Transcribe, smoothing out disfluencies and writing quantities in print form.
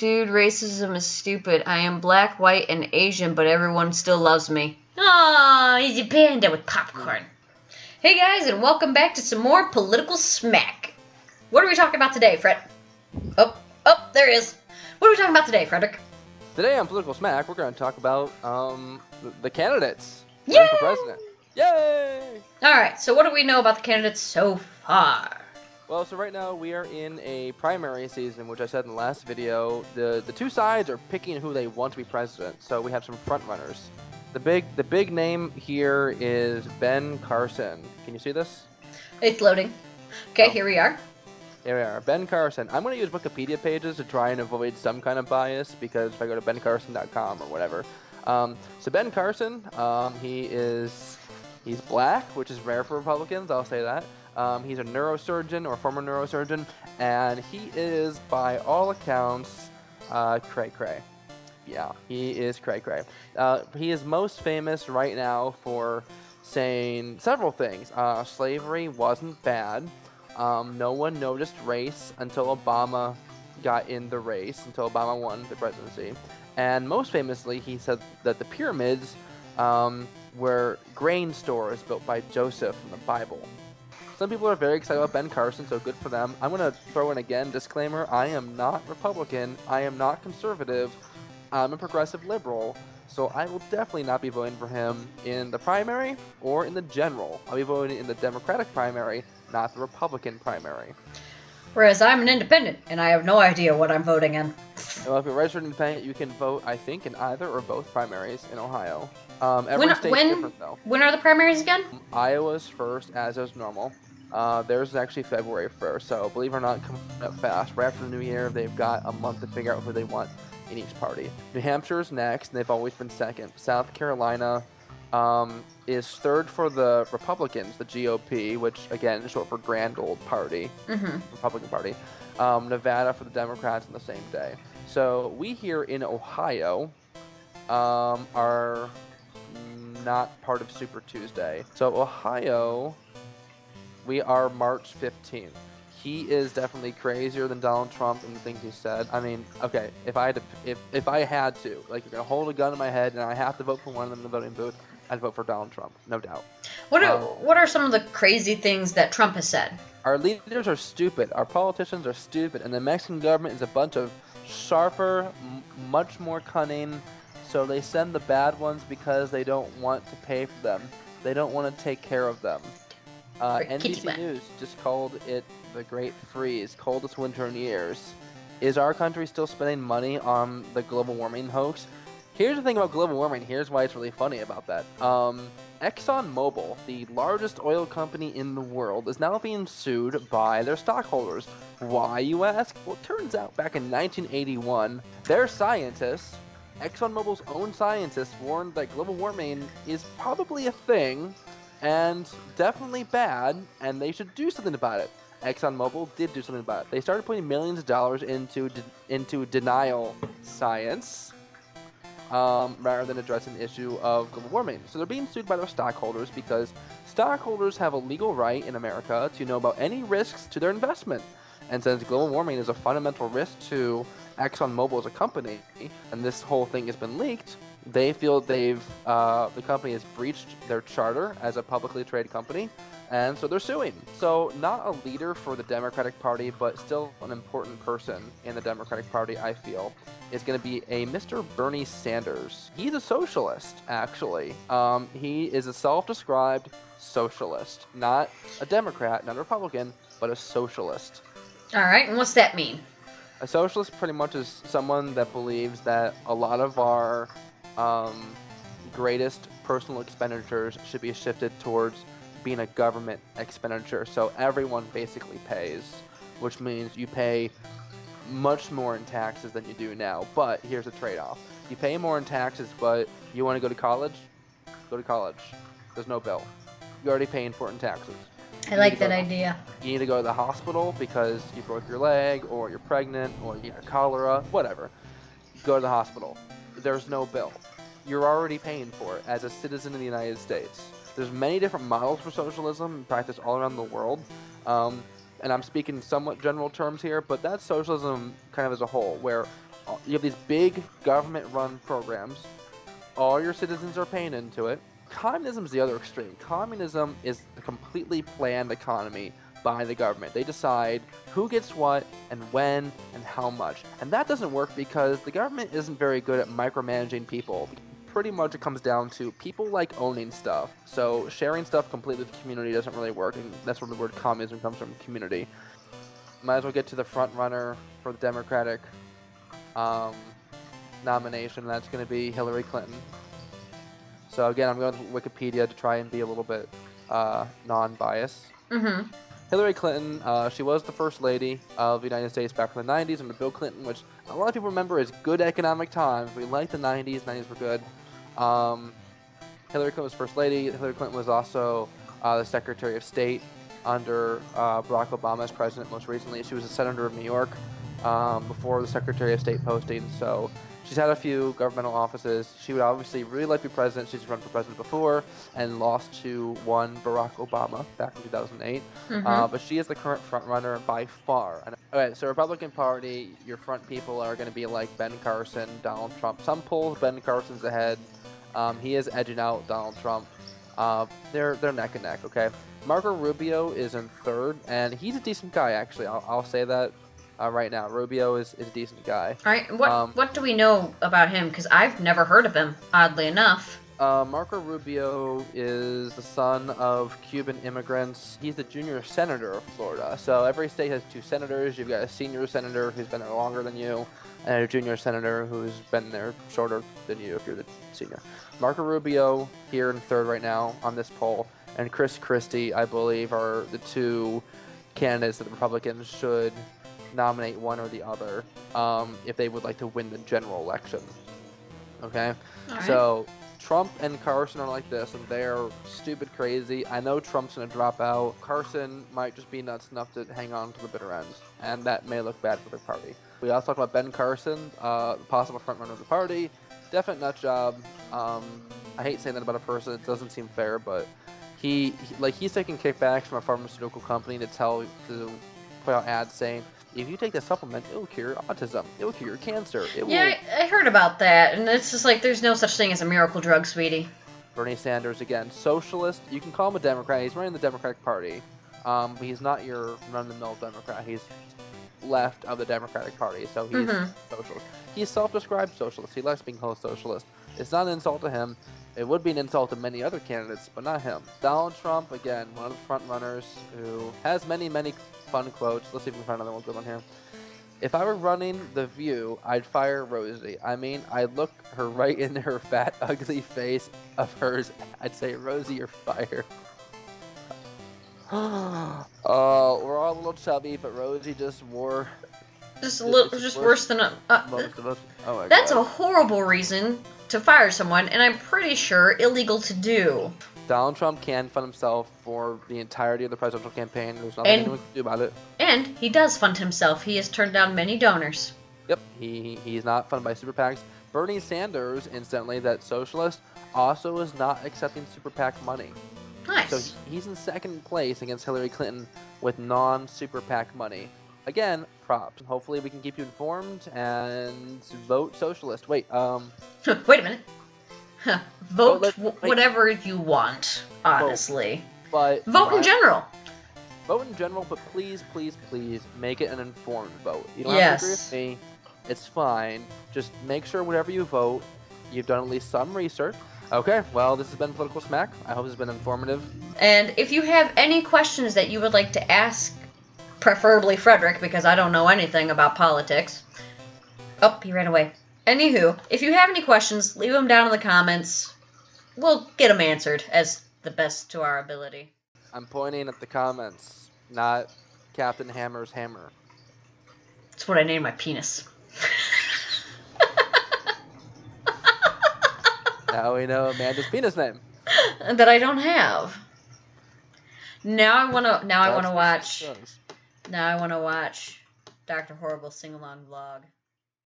Dude, racism is stupid. I am black, white, and Asian, but everyone still loves me. Aw, he's a panda with popcorn. Hey guys, and welcome back to some more political smack. What are we talking about today, Fred? Oh, there he is. What are we talking about today, Fredrick? Today on Political Smack, we're going to talk about the candidates Yay! for president. Yay! Alright, so what do we know about the candidates so far? Well, so right now we are in a primary season, which I said in the last video. The two sides are picking who they want to be president, so we have some front runners. The big name here is Ben Carson. Can you see this? It's loading. Okay, Here we are. Here we are, Ben Carson. I'm going to use Wikipedia pages to try and avoid some kind of bias, because if I go to bencarson.com or whatever. So Ben Carson, he's black, which is rare for Republicans, I'll say that. He's a neurosurgeon or former neurosurgeon, and he is, by all accounts, cray-cray. Yeah, he is cray-cray. He is most famous right now for saying several things. Slavery wasn't bad. No one noticed race until Obama got in the race, until Obama won the presidency. And most famously, he said that the pyramids were grain stores built by Joseph in the Bible. Some people are very excited about Ben Carson, so good for them. I'm going to throw in again, disclaimer, I am not Republican, I am not conservative, I'm a progressive liberal, so I will definitely not be voting for him in the primary or in the general. I'll be voting in the Democratic primary, not the Republican primary. Whereas I'm an independent, and I have no idea what I'm voting in. Well, if you're registered independent, you can vote, I think, in either or both primaries in Ohio. Every state's different, though. When are the primaries again? Iowa's first, as is normal. Theirs is actually February 1st, so believe it or not, coming up fast. Right after the new year, they've got a month to figure out who they want in each party. New Hampshire's next, and they've always been second. South Carolina is third for the Republicans, the GOP, which, again, is short for Grand Old Party, Republican Party. Nevada for the Democrats on the same day. So we here in Ohio are not part of Super Tuesday. So Ohio, we are March 15th. He is definitely crazier than Donald Trump in the things he said. I mean, okay, if I had to, like, you're gonna hold a gun in my head and I have to vote for one of them in the voting booth, I'd vote for Donald Trump, no doubt. What are some of the crazy things that Trump has said? Our leaders are stupid. Our politicians are stupid, and the Mexican government is a bunch of sharper, much more cunning. So they send the bad ones because they don't want to pay for them. They don't want to take care of them. NBC News just called it the Great Freeze, coldest winter in years. Is our country still spending money on the global warming hoax? Here's the thing about global warming. Here's why it's really funny about that. ExxonMobil, the largest oil company in the world, is now being sued by their stockholders. Why, you ask? Well, it turns out back in 1981, their scientists, ExxonMobil's own scientists, warned that global warming is probably a thing and definitely bad, and they should do something about it. ExxonMobil did do something about it. They started putting millions of dollars into denial science rather than addressing the issue of global warming. So they're being sued by their stockholders because stockholders have a legal right in America to know about any risks to their investment. And since global warming is a fundamental risk to ExxonMobil as a company, and this whole thing has been leaked, they feel the company has breached their charter as a publicly traded company, and so they're suing. So not a leader for the Democratic Party, but still an important person in the Democratic Party, I feel, is going to be a Mr. Bernie Sanders. He's a socialist, actually. He is a self-described socialist, not a Democrat, not a Republican, but a socialist. All right, and what's that mean? A socialist pretty much is someone that believes that a lot of our greatest personal expenditures should be shifted towards being a government expenditure. So everyone basically pays, which means you pay much more in taxes than you do now. But here's a trade-off. You pay more in taxes, but you want to go to college? Go to college. There's no bill. You're already paying for it in taxes. I like that idea. You need to go to the hospital because you broke your leg, or you're pregnant, or you have cholera, whatever. Go to the hospital. There's no bill. You're already paying for it as a citizen of the United States. There's many different models for socialism practiced all around the world. And I'm speaking somewhat general terms here, but that's socialism kind of as a whole, where you have these big government-run programs. All your citizens are paying into it. Communism is the other extreme. Communism is a completely planned economy by the government. They decide who gets what and when and how much. And that doesn't work because the government isn't very good at micromanaging people. Pretty much it comes down to people like owning stuff. So sharing stuff completely with the community doesn't really work, and that's where the word communism comes from, community. Might as well get to the front runner for the Democratic nomination. That's going to be Hillary Clinton. So again, I'm going to Wikipedia to try and be a little bit non-biased. Mm-hmm. Hillary Clinton, she was the first lady of the United States back in the 90s under Bill Clinton, which a lot of people remember as good economic times. We liked the 90s. 90s were good. Hillary Clinton was first lady. Hillary Clinton was also the Secretary of State under Barack Obama as president most recently. She was a senator of New York before the Secretary of State posting. So she's had a few governmental offices. She would obviously really like to be president. She's run for president before and lost to one Barack Obama back in 2008. Mm-hmm. But she is the current front runner by far. Okay, so Republican Party, your front people are going to be like Ben Carson, Donald Trump. Some polls, Ben Carson's ahead. He is edging out Donald Trump. They're neck and neck, okay? Marco Rubio is in third, and he's a decent guy, actually. I'll say that right now. Rubio is a decent guy. All right, what do we know about him? Because I've never heard of him, oddly enough. Marco Rubio is the son of Cuban immigrants. He's the junior senator of Florida. So every state has two senators. You've got a senior senator who's been there longer than you, and a junior senator who's been there shorter than you if you're the senior. Marco Rubio here in third right now on this poll, and Chris Christie, I believe, are the two candidates that the Republicans should nominate, one or the other, if they would like to win the general election. Okay? All right. So Trump and Carson are like this, and they're stupid crazy. I know Trump's going to drop out. Carson might just be nuts enough to hang on to the bitter end, and that may look bad for their party. We also talked about Ben Carson, the possible frontrunner of the party. Definite nut job. I hate saying that about a person. It doesn't seem fair, but he's taking kickbacks from a pharmaceutical company to put out ads saying, if you take this supplement, it will cure autism. It will cure your cancer. Yeah, I heard about that, and it's just like there's no such thing as a miracle drug, sweetie. Bernie Sanders, again, socialist. You can call him a Democrat. He's running the Democratic Party, but he's not your run-of-the-mill Democrat. He's left of the Democratic Party, so he's socialist. He's self-described socialist. He likes being called socialist. It's not an insult to him. It would be an insult to many other candidates, but not him. Donald Trump, again, one of the front runners who has many, many fun quotes. Let's see if we can find another one good one here. If I were running The View, I'd fire Rosie. I mean, I'd look her right in her fat, ugly face of hers. I'd say, Rosie, you're fired. Oh, we're all a little chubby, but Rosie just wore... Just worse than most of us. Oh my That's God. a horrible reason to fire someone, and I'm pretty sure illegal to do. Donald Trump can fund himself for the entirety of the presidential campaign. There's nothing anyone can do about it. And he does fund himself. He has turned down many donors. Yep, he's not funded by super PACs. Bernie Sanders, incidentally, that socialist, also is not accepting super PAC money. Nice. So he's in second place against Hillary Clinton with non-super PAC money. Again, props. Hopefully we can keep you informed and vote socialist. Wait, Wait a minute. Vote Wait. whatever you want, honestly. But Vote in general. Vote in general, but please, please, please make it an informed vote. You don't have to agree with me. It's fine. Just make sure whatever you vote, you've done at least some research. Okay, well, this has been Political Smack. I hope this has been informative. And if you have any questions that you would like to ask, preferably Fredrick, because I don't know anything about politics. Oh, he ran away. Anywho, if you have any questions, leave them down in the comments. We'll get them answered as the best to our ability. I'm pointing at the comments, not Captain Hammer's hammer. That's what I named my penis. Now we know Amanda's penis name. That I don't have. Now I wanna watch Dr. Horrible's sing-along vlog.